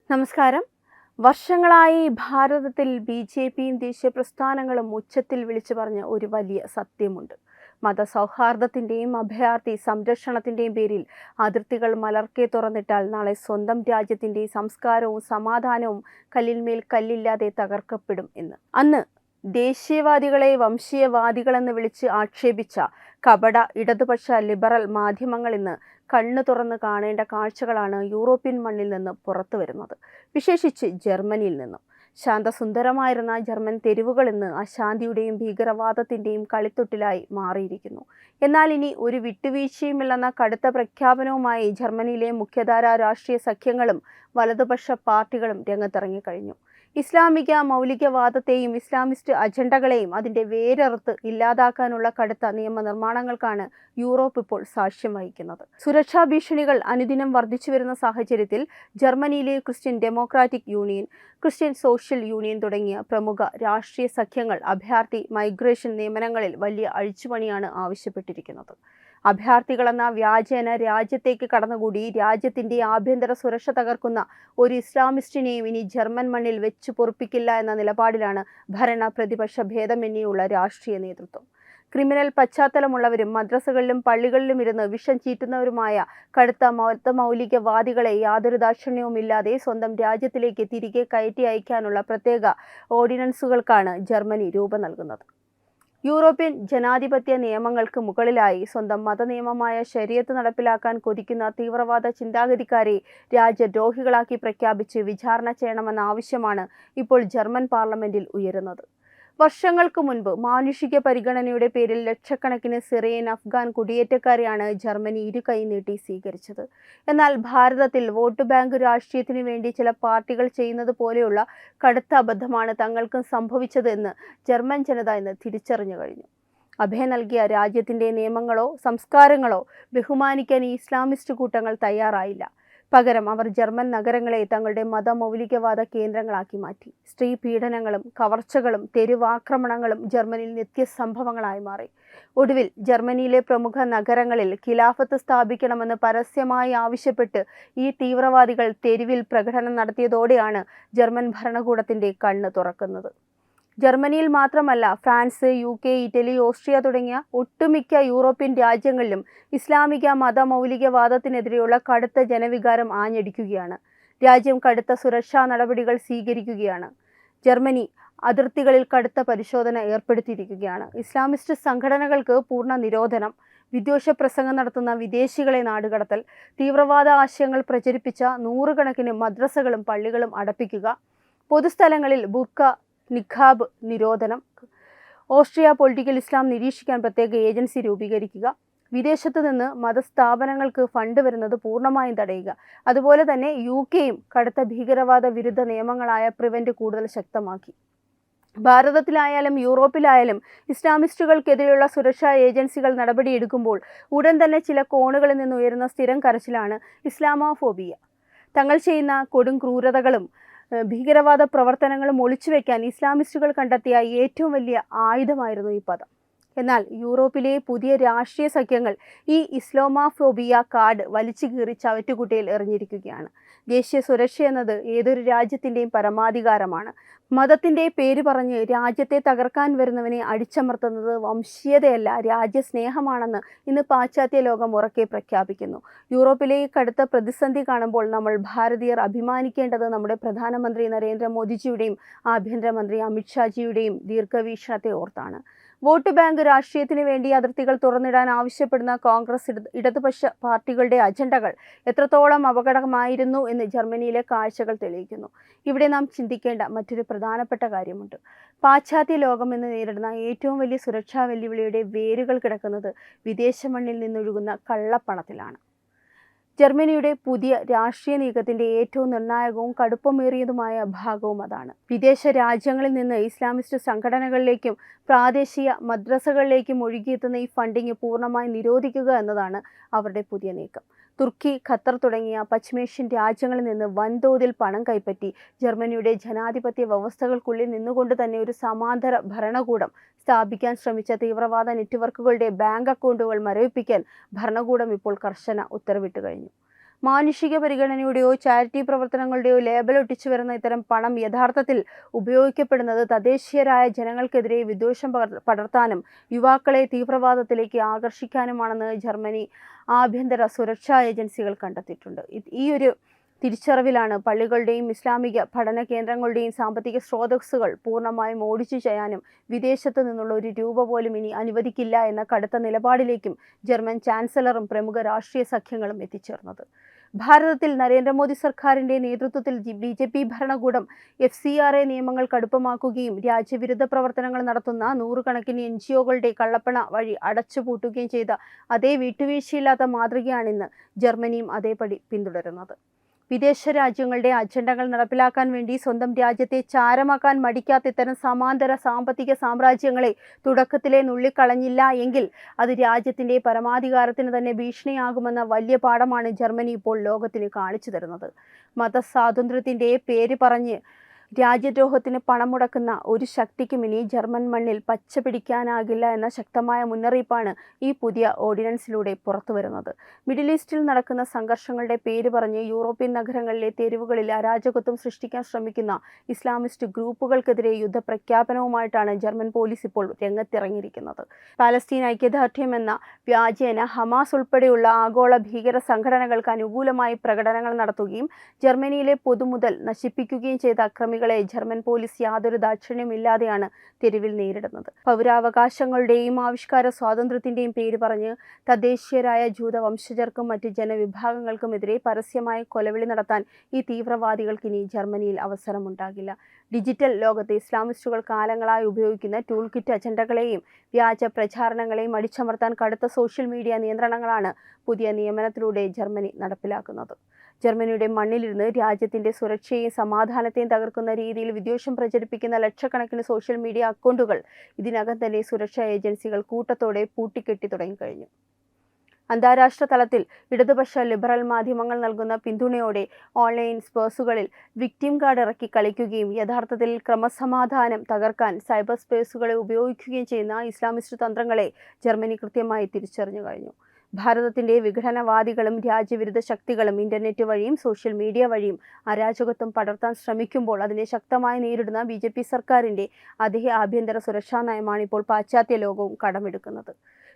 നമസ്കാരം. വർഷങ്ങളായി ഭാരതത്തിൽ ബി.ജെ.പിയും ദേശീയ പ്രസ്ഥാനങ്ങളും ഉച്ചത്തിൽ വിളിച്ചു പറഞ്ഞ ഒരു വലിയ സത്യമുണ്ട്. മതസൗഹാർദ്ദത്തിൻ്റെയും അഭയാർത്ഥി സംരക്ഷണത്തിൻ്റെയും പേരിൽ അതിർത്തികൾ മലർക്കെ തുറന്നിട്ടാൽ നാളെ സ്വന്തം രാജ്യത്തിൻ്റെ സംസ്കാരവും സമാധാനവും കല്ലിന്മേൽ കല്ലില്ലാതെ തകർക്കപ്പെടും എന്ന്. അന്ന് ദേശീയവാദികളെ വംശീയവാദികളെന്ന് വിളിച്ച് ആക്ഷേപിച്ച കപട ഇടതുപക്ഷ ലിബറൽ മാധ്യമങ്ങൾ ഇന്ന് കണ്ണു തുറന്ന് കാണേണ്ട കാഴ്ചകളാണ് യൂറോപ്യൻ മണ്ണിൽ നിന്ന് പുറത്തു വരുന്നത്. വിശേഷിച്ച് ജർമ്മനിയിൽ നിന്നും. ശാന്തസുന്ദരമായിരുന്ന ജർമ്മൻ തെരുവുകൾ ഇന്ന് അശാന്തിയുടെയും ഭീകരവാദത്തിൻ്റെയും കളിത്തൊട്ടിലായി മാറിയിരിക്കുന്നു. എന്നാൽ ഇനി ഒരു വിട്ടുവീഴ്ചയുമില്ലെന്ന കടുത്ത പ്രഖ്യാപനവുമായി ജർമ്മനിയിലെ മുഖ്യധാരാ രാഷ്ട്രീയ സഖ്യങ്ങളും വലതുപക്ഷ പാർട്ടികളും രംഗത്തിറങ്ങിക്കഴിഞ്ഞു. ഇസ്ലാമിക മൗലികവാദത്തെയും ഇസ്ലാമിസ്റ്റ് അജണ്ടകളെയും അതിൻ്റെ വേരറുത്ത് ഇല്ലാതാക്കാനുള്ള കടുത്ത നിയമനിർമ്മാണങ്ങൾക്കാണ് യൂറോപ്പ് ഇപ്പോൾ സാക്ഷ്യം വഹിക്കുന്നത്. സുരക്ഷാ ഭീഷണികൾ അനുദിനം വർദ്ധിച്ചു വരുന്ന സാഹചര്യത്തിൽ ജർമ്മനിയിലെ Christian democratic union, Christian social union തുടങ്ങിയ പ്രമുഖ രാഷ്ട്രീയ സഖ്യങ്ങൾ അഭയാർത്ഥി മൈഗ്രേഷൻ നിയമനങ്ങളിൽ വലിയ അഴിച്ചുപണിയാണ് ആവശ്യപ്പെട്ടിരിക്കുന്നത്. അഭയാർത്ഥികളെന്ന വ്യാജേന രാജ്യത്തേക്ക് കടന്നുകൂടി രാജ്യത്തിൻ്റെ ആഭ്യന്തര സുരക്ഷ തകർക്കുന്ന ഒരു ഇസ്ലാമിസ്റ്റിനെയും ഇനി ജർമ്മൻ മണ്ണിൽ വെച്ചു പൊറുപ്പിക്കില്ല എന്ന നിലപാടിലാണ് ഭരണ പ്രതിപക്ഷ ഭേദമന്യേയുള്ള രാഷ്ട്രീയ നേതൃത്വം. ക്രിമിനൽ പശ്ചാത്തലമുള്ളവരും മദ്രസകളിലും പള്ളികളിലും ഇരുന്ന് വിഷം ചീറ്റുന്നവരുമായ കടുത്ത മതമൗലികവാദികളെ യാതൊരു ദാക്ഷിണ്യവുമില്ലാതെ സ്വന്തം രാജ്യത്തിലേക്ക് തിരികെ കയറ്റി അയക്കാനുള്ള പ്രത്യേക ഓർഡിനൻസുകൾക്കാണ് ജർമ്മനി രൂപം നൽകുന്നത്. യൂറോപ്യൻ ജനാധിപത്യ നിയമങ്ങൾക്ക് മുകളിലായി സ്വന്തം മതനിയമമായ ശരീഅത്ത് നടപ്പിലാക്കാൻ കൊതിക്കുന്ന തീവ്രവാദ ചിന്താഗതിക്കാരെ രാജ്യദ്രോഹികളാക്കി പ്രഖ്യാപിച്ച് വിചാരണ ചെയ്യണമെന്ന ആവശ്യമാണ് ഇപ്പോൾ ജർമ്മൻ പാർലമെന്റിൽ ഉയരുന്നത്. വർഷങ്ങൾക്ക് മുൻപ് മാനുഷിക പരിഗണനയുടെ പേരിൽ ലക്ഷക്കണക്കിന് സിറിയൻ, അഫ്ഗാൻ കുടിയേറ്റക്കാരെയാണ് ജർമ്മനി ഇരുകൈ നീട്ടി സ്വീകരിച്ചത്. എന്നാൽ ഭാരതത്തിൽ വോട്ട് ബാങ്ക് രാഷ്ട്രീയത്തിനു വേണ്ടി ചില പാർട്ടികൾ ചെയ്യുന്നത് പോലെയുള്ള കടുത്ത അബദ്ധമാണ് തങ്ങൾക്കും സംഭവിച്ചത് എന്ന് ജർമ്മൻ ജനത ഇന്ന് തിരിച്ചറിഞ്ഞു കഴിഞ്ഞു. അഭയം നൽകിയ രാജ്യത്തിൻ്റെ നിയമങ്ങളോ സംസ്കാരങ്ങളോ ബഹുമാനിക്കാൻ ഈ ഇസ്ലാമിസ്റ്റ് കൂട്ടങ്ങൾ തയ്യാറായില്ല. പകരം അവർ ജർമ്മൻ നഗരങ്ങളെ തങ്ങളുടെ മതമൗലികവാദ കേന്ദ്രങ്ങളാക്കി മാറ്റി. സ്ത്രീ പീഡനങ്ങളും കവർച്ചകളും തെരുവാക്രമണങ്ങളും ജർമ്മനിയിൽ നിത്യസംഭവങ്ങളായി മാറി. ഒടുവിൽ ജർമ്മനിയിലെ പ്രമുഖ നഗരങ്ങളിൽ ഖിലാഫത്ത് സ്ഥാപിക്കണമെന്ന് പരസ്യമായി ആവശ്യപ്പെട്ട് ഈ തീവ്രവാദികൾ തെരുവിൽ പ്രകടനം നടത്തിയതോടെയാണ് ജർമ്മൻ ഭരണകൂടത്തിൻ്റെ കണ്ണ് തുറക്കുന്നത്. ജർമ്മനിയിൽ മാത്രമല്ല, ഫ്രാൻസ്, UK, ഇറ്റലി, ഓസ്ട്രിയ തുടങ്ങിയ ഒട്ടുമിക്ക യൂറോപ്യൻ രാജ്യങ്ങളിലും ഇസ്ലാമിക മതമൗലികവാദത്തിനെതിരെയുള്ള കടുത്ത ജനവികാരം ആഞ്ഞടിക്കുകയാണ്. രാജ്യം കടുത്ത സുരക്ഷാ നടപടികൾ സ്വീകരിക്കുകയാണ്. ജർമ്മനി അതിർത്തികളിൽ കടുത്ത പരിശോധന ഏർപ്പെടുത്തിയിരിക്കുകയാണ്. ഇസ്ലാമിസ്റ്റ് സംഘടനകൾക്ക് പൂർണ്ണ നിരോധനം, വിദ്വേഷ പ്രസംഗം നടത്തുന്ന വിദേശികളെ നാടുകടത്തൽ, തീവ്രവാദ ആശയങ്ങൾ പ്രചരിപ്പിച്ച നൂറുകണക്കിന് മദ്രസകളും പള്ളികളും അടപ്പിക്കുക, പൊതുസ്ഥലങ്ങളിൽ ബുർക്ക, നിഖാബ് നിരോധനം, ഓസ്ട്രിയ പൊളിറ്റിക്കൽ ഇസ്ലാം നിരീക്ഷിക്കാൻ പ്രത്യേക ഏജൻസി രൂപീകരിക്കുക, വിദേശത്ത് നിന്ന് മതസ്ഥാപനങ്ങൾക്ക് ഫണ്ട് വരുന്നത് പൂർണ്ണമായും തടയുക. അതുപോലെ തന്നെ UK-യും കടുത്ത ഭീകരവാദ വിരുദ്ധ നിയമങ്ങളായ പ്രിവെന്റ് കൂടുതൽ ശക്തമാക്കി. ഭാരതത്തിലായാലും യൂറോപ്പിലായാലും ഇസ്ലാമിസ്റ്റുകൾക്കെതിരെയുള്ള സുരക്ഷാ ഏജൻസികൾ നടപടിയെടുക്കുമ്പോൾ ഉടൻ തന്നെ ചില കോണുകളിൽ നിന്ന് ഉയരുന്ന സ്ഥിരം കരച്ചിലാണ് ഇസ്ലാമോഫോബിയ. തങ്ങൾ ചെയ്യുന്ന കൊടും ക്രൂരതകളും ഭീകരവാദ പ്രവർത്തനങ്ങളും ഒളിച്ചുവെക്കാൻ ഇസ്ലാമിസ്റ്റുകൾ കണ്ടെത്തിയ ഏറ്റവും വലിയ ആയുധമായിരുന്നു ഈ പദം. എന്നാൽ യൂറോപ്പിലെ പുതിയ രാഷ്ട്രീയ സഖ്യങ്ങൾ ഈ ഇസ്ലാമോഫോബിയ കാർഡ് വലിച്ചു കീറി ചവറ്റുകുട്ടയിൽ എറിഞ്ഞിരിക്കുകയാണ്. ദേശീയ സുരക്ഷ എന്നത് ഏതൊരു രാജ്യത്തിൻ്റെയും പരമാധികാരമാണ്. മതത്തിൻ്റെ പേര് പറഞ്ഞ് രാജ്യത്തെ തകർക്കാൻ വരുന്നവനെ അടിച്ചമർത്തുന്നത് വംശീയതയല്ല, രാജ്യസ്നേഹമാണെന്ന് ഇന്ന് പാശ്ചാത്യ ലോകം ഉറക്കെ പ്രഖ്യാപിക്കുന്നു. യൂറോപ്പിലെ കടുത്ത പ്രതിസന്ധി കാണുമ്പോൾ നമ്മൾ ഭാരതീയർ അഭിമാനിക്കേണ്ടത് നമ്മുടെ പ്രധാനമന്ത്രി നരേന്ദ്രമോദിജിയുടെയും ആഭ്യന്തരമന്ത്രി അമിത്ഷാജിയുടെയും ദീർഘവീക്ഷണത്തെ ഓർത്താണ്. വോട്ട് ബാങ്ക് രാഷ്ട്രീയത്തിന് വേണ്ടി അതിർത്തികൾ തുറന്നിടാൻ ആവശ്യപ്പെടുന്ന കോൺഗ്രസ്, ഇടതുപക്ഷ പാർട്ടികളുടെ അജണ്ടകൾ എത്രത്തോളം അപകടമായിരുന്നു എന്ന് ജർമ്മനിയിലെ കാഴ്ചകൾ തെളിയിക്കുന്നു. ഇവിടെ നാം ചിന്തിക്കേണ്ട മറ്റൊരു പ്രധാനപ്പെട്ട കാര്യമുണ്ട്. പാശ്ചാത്യ ലോകം ഇന്ന് നേരിടുന്ന ഏറ്റവും വലിയ സുരക്ഷാ വെല്ലുവിളിയുടെ വേരുകൾ കിടക്കുന്നത് വിദേശ മണ്ണിൽ നിന്നൊഴുകുന്ന കള്ളപ്പണത്തിലാണ്. ജർമ്മനിയുടെ പുതിയ രാഷ്ട്രീയ നീക്കത്തിൻ്റെ ഏറ്റവും നിർണായകവും കടുപ്പമേറിയതുമായ ഭാഗവും അതാണ്. വിദേശ രാജ്യങ്ങളിൽ നിന്ന് ഇസ്ലാമിസ്റ്റ് സംഘടനകളിലേക്കും പ്രാദേശിക മദ്രസകളിലേക്കും ഒഴുകിയെത്തുന്ന ഈ ഫണ്ടിങ് പൂർണ്ണമായി നിരോധിക്കുക എന്നതാണ് അവരുടെ പുതിയ നീക്കം. തുർക്കി, ഖത്തർ തുടങ്ങിയ പശ്ചിമേഷ്യൻ രാജ്യങ്ങളിൽ നിന്ന് വൻതോതിൽ പണം കൈപ്പറ്റി ജർമ്മനിയുടെ ജനാധിപത്യ വ്യവസ്ഥകൾക്കുള്ളിൽ നിന്നുകൊണ്ട് തന്നെ ഒരു സമാന്തര ഭരണകൂടം സ്ഥാപിക്കാൻ ശ്രമിച്ച തീവ്രവാദ നെറ്റ്വർക്കുകളുടെ ബാങ്ക് അക്കൗണ്ടുകൾ മരവിപ്പിക്കാൻ ഭരണകൂടം ഇപ്പോൾ കർശന ഉത്തരവിട്ട് കഴിഞ്ഞു. മാനുഷിക പരിഗണനയുടെയോ ചാരിറ്റി പ്രവർത്തനങ്ങളുടെയോ ലേബൽ ഒട്ടിച്ചു വരുന്ന ഇത്തരം പണം യഥാർത്ഥത്തിൽ ഉപയോഗിക്കപ്പെടുന്നത് തദ്ദേശീയരായ ജനങ്ങൾക്കെതിരെ വിദ്വേഷം പടർത്താനും യുവാക്കളെ തീവ്രവാദത്തിലേക്ക് ആകർഷിക്കാനുമാണെന്ന് ജർമ്മനി ആഭ്യന്തര സുരക്ഷാ ഏജൻസികൾ കണ്ടെത്തിയിട്ടുണ്ട്. ഈ ഒരു തിരിച്ചറിവിലാണ് പള്ളികളുടെയും ഇസ്ലാമിക പഠന കേന്ദ്രങ്ങളുടെയും സാമ്പത്തിക സ്രോതസ്സുകൾ പൂർണ്ണമായും ഓഡിറ്റ് ചെയ്യാനും വിദേശത്തു നിന്നുള്ള ഒരു രൂപ പോലും ഇനി അനുവദിക്കില്ല എന്ന കടുത്ത നിലപാടിലേക്കും ജർമ്മൻ ചാൻസലറും പ്രമുഖ രാഷ്ട്രീയ സഖ്യങ്ങളും എത്തിച്ചേർന്നത്. ഭാരതത്തിൽ നരേന്ദ്രമോദി സർക്കാരിന്റെ നേതൃത്വത്തിൽ BJP ഭരണകൂടം FCRA നിയമങ്ങൾ കടുപ്പമാക്കുകയും രാജ്യവിരുദ്ധ പ്രവർത്തനങ്ങൾ നടത്തുന്ന നൂറുകണക്കിന് NGOകളുടെ കള്ളപ്പണ വഴി അടച്ചുപൂട്ടുകയും ചെയ്ത അതേ വിട്ടുവീഴ്ചയില്ലാത്ത മാതൃകയാണിന്ന് ജർമ്മനിയും അതേപടി പിന്തുടരുന്നത്. വിദേശ രാജ്യങ്ങളുടെ അജണ്ടകൾ നടപ്പിലാക്കാൻ വേണ്ടി സ്വന്തം രാജ്യത്തെ ചാരമാക്കാൻ മടിക്കാത്ത ഇത്തരം സമാന്തര സാമ്പത്തിക സാമ്രാജ്യങ്ങളെ തുടക്കത്തിലെ നുള്ളിക്കളഞ്ഞില്ല എങ്കിൽ അത് രാജ്യത്തിന്റെ പരമാധികാരത്തിന് തന്നെ ഭീഷണിയാകുമെന്ന വലിയ പാഠമാണ് ജർമ്മനി ഇപ്പോൾ ലോകത്തിന് കാണിച്ചു തരുന്നത്. മതസ്വാതന്ത്ര്യത്തിന്റെ പേര് പറഞ്ഞ് രാജ്യദ്രോഹത്തിന് പണം മുടക്കുന്ന ഒരു ശക്തിക്കും ഇനി ജർമ്മൻ മണ്ണിൽ പച്ച പിടിക്കാനാകില്ല എന്ന ശക്തമായ മുന്നറിയിപ്പാണ് ഈ പുതിയ ഓർഡിനൻസിലൂടെ പുറത്തുവരുന്നത്. മിഡിൽ ഈസ്റ്റിൽ നടക്കുന്ന സംഘർഷങ്ങളുടെ പേര് പറഞ്ഞ് യൂറോപ്യൻ നഗരങ്ങളിലെ തെരുവുകളിൽ അരാജകത്വം സൃഷ്ടിക്കാൻ ശ്രമിക്കുന്ന ഇസ്ലാമിസ്റ്റ് ഗ്രൂപ്പുകൾക്കെതിരെ യുദ്ധപ്രഖ്യാപനവുമായിട്ടാണ് ജർമ്മൻ പോലീസ് ഇപ്പോൾ രംഗത്തിറങ്ങിയിരിക്കുന്നത്. പാലസ്തീൻ ഐക്യദാർഢ്യം എന്ന വ്യാജേന ഹമാസ് ഉൾപ്പെടെയുള്ള ആഗോള ഭീകര സംഘടനകൾക്ക് അനുകൂലമായി പ്രകടനങ്ങൾ നടത്തുകയും ജർമ്മനിയിലെ പൊതുമുതൽ നശിപ്പിക്കുകയും ചെയ്ത അക്രമികളെ ജർമ്മൻ പോലീസ് യാതൊരു ദാക്ഷിണ്യമില്ലാതെയാണ് തെരുവിൽ നേരിടുന്നത്. പൗരാവകാശങ്ങളുടെയും ആവിഷ്കാര സ്വാതന്ത്ര്യത്തിന്റെയും പേര് പറഞ്ഞ് തദ്ദേശീയരായ ജൂത വംശജർക്കും മറ്റ് ജനവിഭാഗങ്ങൾക്കുമെതിരെ പരസ്യമായി കൊലവിളി നടത്താൻ ഈ തീവ്രവാദികൾക്ക് ഇനി ജർമ്മനിയിൽ അവസരമുണ്ടാകില്ല. ഡിജിറ്റൽ ലോകത്തെ ഇസ്ലാമിസ്റ്റുകൾ കാലങ്ങളായി ഉപയോഗിക്കുന്ന ടൂൾ കിറ്റ് അജണ്ടകളെയും വ്യാജ പ്രചാരണങ്ങളെയും അടിച്ചമർത്താൻ കടുത്ത സോഷ്യൽ മീഡിയ നിയന്ത്രണങ്ങളാണ് പുതിയ നിയമനത്തിലൂടെ ജർമ്മനി നടപ്പിലാക്കുന്നത്. ജർമ്മനിയുടെ മണ്ണിലിരുന്ന് രാജ്യത്തിന്റെ സുരക്ഷയെയും സമാധാനത്തെയും തകർക്കുന്ന രീതിയിൽ വിദ്വേഷം പ്രചരിപ്പിക്കുന്ന ലക്ഷക്കണക്കിന് സോഷ്യൽ മീഡിയ അക്കൗണ്ടുകൾ ഇതിനകം തന്നെ സുരക്ഷാ ഏജൻസികൾ കൂട്ടത്തോടെ പൂട്ടിക്കെട്ടി തുടങ്ങിക്കഴിഞ്ഞു. അന്താരാഷ്ട്ര തലത്തിൽ ഇടതുപക്ഷ ലിബറൽ മാധ്യമങ്ങൾ നൽകുന്ന പിന്തുണയോടെ ഓൺലൈൻ സ്പേസുകളിൽ വിക്ടിം കാർഡ് ഇറക്കി കളിക്കുകയും യഥാർത്ഥത്തിൽ ക്രമസമാധാനം തകർക്കാൻ സൈബർ സ്പേസുകളെ ഉപയോഗിക്കുകയും ചെയ്യുന്ന ഇസ്ലാമിസ്റ്റ് തന്ത്രങ്ങളെ ജർമ്മനി കൃത്യമായി തിരിച്ചറിഞ്ഞു കഴിഞ്ഞു. ഭാരതത്തിന്റെ വിഘടനവാദികളും രാജ്യവിരുദ്ധ ശക്തികളും ഇന്റർനെറ്റ് വഴിയും സോഷ്യൽ മീഡിയ വഴിയും അരാജകത്വം പടർത്താൻ ശ്രമിക്കുമ്പോൾ അതിനെ ശക്തമായി നേരിടുന്ന BJP സർക്കാരിന്റെ അതേ ആഭ്യന്തര സുരക്ഷാ നയമാണ് ഇപ്പോൾ പാശ്ചാത്യ ലോകവും കടമെടുക്കുന്നത്.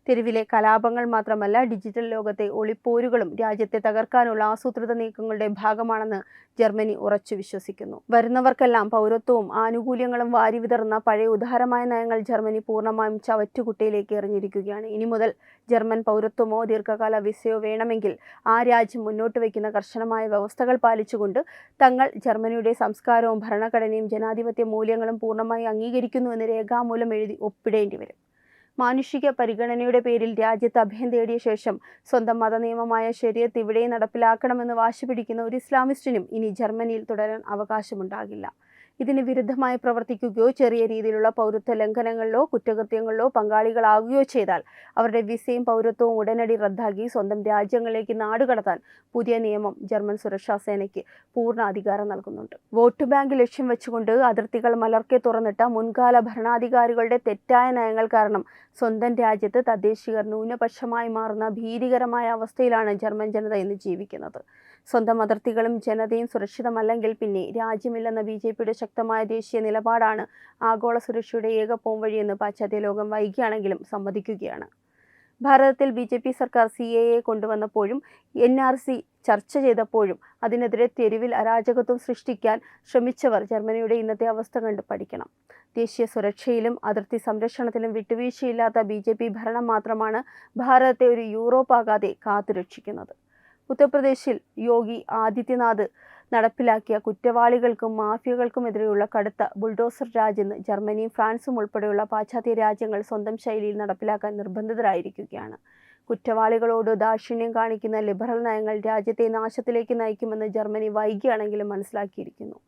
തെരുവിലെ കലാപങ്ങൾ മാത്രമല്ല, ഡിജിറ്റൽ ലോകത്തെ ഒളിപ്പോരുകളും രാജ്യത്തെ തകർക്കാനുള്ള ആസൂത്രിത നീക്കങ്ങളുടെ ഭാഗമാണെന്ന് ജർമ്മനി ഉറച്ചു വിശ്വസിക്കുന്നു. വരുന്നവർക്കെല്ലാം പൗരത്വവും ആനുകൂല്യങ്ങളും വാരിവിതറുന്ന പഴയ ഉദാരമായ നയങ്ങൾ ജർമ്മനി പൂർണ്ണമായും ചവറ്റുകുട്ടയിലേക്ക് എറിഞ്ഞിരിക്കുകയാണ്. ഇനി മുതൽ ജർമ്മൻ പൗരത്വമോ ദീർഘകാല വിസയോ വേണമെങ്കിൽ ആ രാജ്യം മുന്നോട്ട് വയ്ക്കുന്ന കർശനമായ വ്യവസ്ഥകൾ പാലിച്ചുകൊണ്ട് തങ്ങൾ ജർമ്മനിയുടെ സംസ്കാരവും ഭരണഘടനയും ജനാധിപത്യ മൂല്യങ്ങളും പൂർണ്ണമായി അംഗീകരിക്കുന്നുവെന്ന് രേഖാമൂലം എഴുതി ഒപ്പിടേണ്ടി വരും. മാനുഷിക പരിഗണനയുടെ പേരിൽ രാജ്യത്ത് അഭയം തേടിയ ശേഷം സ്വന്തം മതനിയമമായ ശരീഅത്ത് ഇവിടെ നടപ്പിലാക്കണമെന്ന് വാശി പിടിക്കുന്ന ഒരു ഇസ്ലാമിസ്റ്റിനും ഇനി ജർമ്മനിയിൽ തുടരാൻ അവകാശമുണ്ടാകില്ല. ഇതിന് വിരുദ്ധമായി പ്രവർത്തിക്കുകയോ ചെറിയ രീതിയിലുള്ള പൗരത്വ ലംഘനങ്ങളിലോ കുറ്റകൃത്യങ്ങളിലോ പങ്കാളികളാകുകയോ ചെയ്താൽ അവരുടെ വിസയും പൗരത്വവും ഉടനടി റദ്ദാക്കി സ്വന്തം രാജ്യങ്ങളിലേക്ക് നാടുകടത്താൻ പുതിയ നിയമം ജർമ്മൻ സുരക്ഷാ സേനയ്ക്ക് പൂർണ്ണ അധികാരം നൽകുന്നുണ്ട്. വോട്ട് ബാങ്ക് ലക്ഷ്യം വെച്ചുകൊണ്ട് അതിർത്തികൾ മലർക്കെ തുറന്നിട്ട മുൻകാല ഭരണാധികാരികളുടെ തെറ്റായ നയങ്ങൾ കാരണം സ്വന്തം രാജ്യത്ത് തദ്ദേശീയർ ന്യൂനപക്ഷമായി മാറുന്ന ഭീതികരമായ അവസ്ഥയിലാണ് ജർമ്മൻ ജനത ഇന്ന് ജീവിക്കുന്നത്. സ്വന്തം അതിർത്തികളും ജനതയും സുരക്ഷിതമല്ലെങ്കിൽ പിന്നെ രാജ്യമില്ലെന്ന BJPയുടെ ശക്തമായ ദേശീയ നിലപാടാണ് ആഗോള സുരക്ഷയുടെ ഏക പോംവഴിയെന്ന് പാശ്ചാത്യ ലോകം വൈകിയാണെങ്കിലും സമ്മതിക്കുകയാണ്. ഭാരതത്തിൽ BJP സർക്കാർ CAA കൊണ്ടുവന്നപ്പോഴും NRC ചർച്ച ചെയ്തപ്പോഴും അതിനെതിരെ തെരുവിൽ അരാജകത്വം സൃഷ്ടിക്കാൻ ശ്രമിച്ചവർ ജർമ്മനിയുടെ ഇന്നത്തെ അവസ്ഥ കണ്ട് പഠിക്കണം. ദേശീയ സുരക്ഷയിലും അതിർത്തി സംരക്ഷണത്തിലും വിട്ടുവീഴ്ചയില്ലാത്ത BJP ഭരണം മാത്രമാണ് ഭാരതത്തെ ഒരു യൂറോപ്പാകാതെ കാത്തുരക്ഷിക്കുന്നത്. ഉത്തർപ്രദേശിൽ യോഗി ആദിത്യനാഥ് നടപ്പിലാക്കിയ കുറ്റവാളികൾക്കും മാഫിയകൾക്കുമെതിരെയുള്ള കടുത്ത ബുൾഡോസർ രാജ് ഇന്ന് ജർമ്മനിയും ഫ്രാൻസും ഉൾപ്പെടെയുള്ള പാശ്ചാത്യ രാജ്യങ്ങൾ സ്വന്തം ശൈലിയിൽ നടപ്പിലാക്കാൻ നിർബന്ധിതരായിരിക്കുകയാണ്. കുറ്റവാളികളോട് ദാക്ഷിണ്യം കാണിക്കുന്ന ലിബറൽ നയങ്ങൾ രാജ്യത്തെ നാശത്തിലേക്ക് നയിക്കുമെന്ന് ജർമ്മനി വൈകിയാണെങ്കിലും മനസ്സിലാക്കിയിരിക്കുന്നു.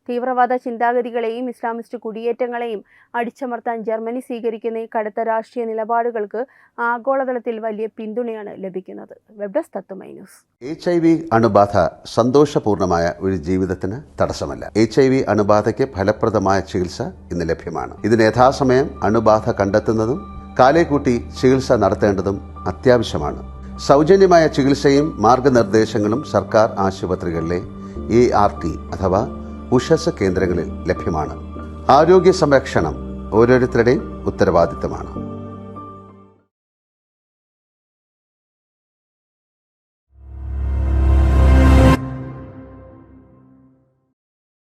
തീവ്രവാദ ചിന്താഗതികളെയും ഇസ്ലാമിസ്റ്റ് കുടിയേറ്റങ്ങളെയും അടിച്ചമർത്താൻ ജർമ്മനി സ്വീകരിക്കുന്ന ഈ കടുത്ത രാഷ്ട്രീയ നിലപാടുകൾക്ക് ആഗോളതലത്തിൽ വലിയ പിന്തുണയാണ് ലഭിക്കുന്നത്. വെബ് ഡെസ്ക് തത്തുമൈ ന്യൂസ്. HIV അണുബാധ സന്തോഷപൂർണമായ ഒരു ജീവിതത്തിന് തടസ്സമല്ല. HIV അണുബാധയ്ക്ക് ഫലപ്രദമായ ചികിത്സ ഇന്ന് ലഭ്യമാണ്. ഇതിന് യഥാസമയം അണുബാധ കണ്ടെത്തുന്നതും കാലേക്കൂട്ടി ചികിത്സ നടത്തേണ്ടതും അത്യാവശ്യമാണ്. സൗജന്യമായ ചികിത്സയും മാർഗനിർദ്ദേശങ്ങളും സർക്കാർ ആശുപത്രികളിലെ ART അഥവാ ഉഷസ് കേന്ദ്രങ്ങളിൽ ലഭ്യമാണ്. ആരോഗ്യ സംരക്ഷണം ഓരോരുത്തരുടെയും ഉത്തരവാദിത്തമാണ്.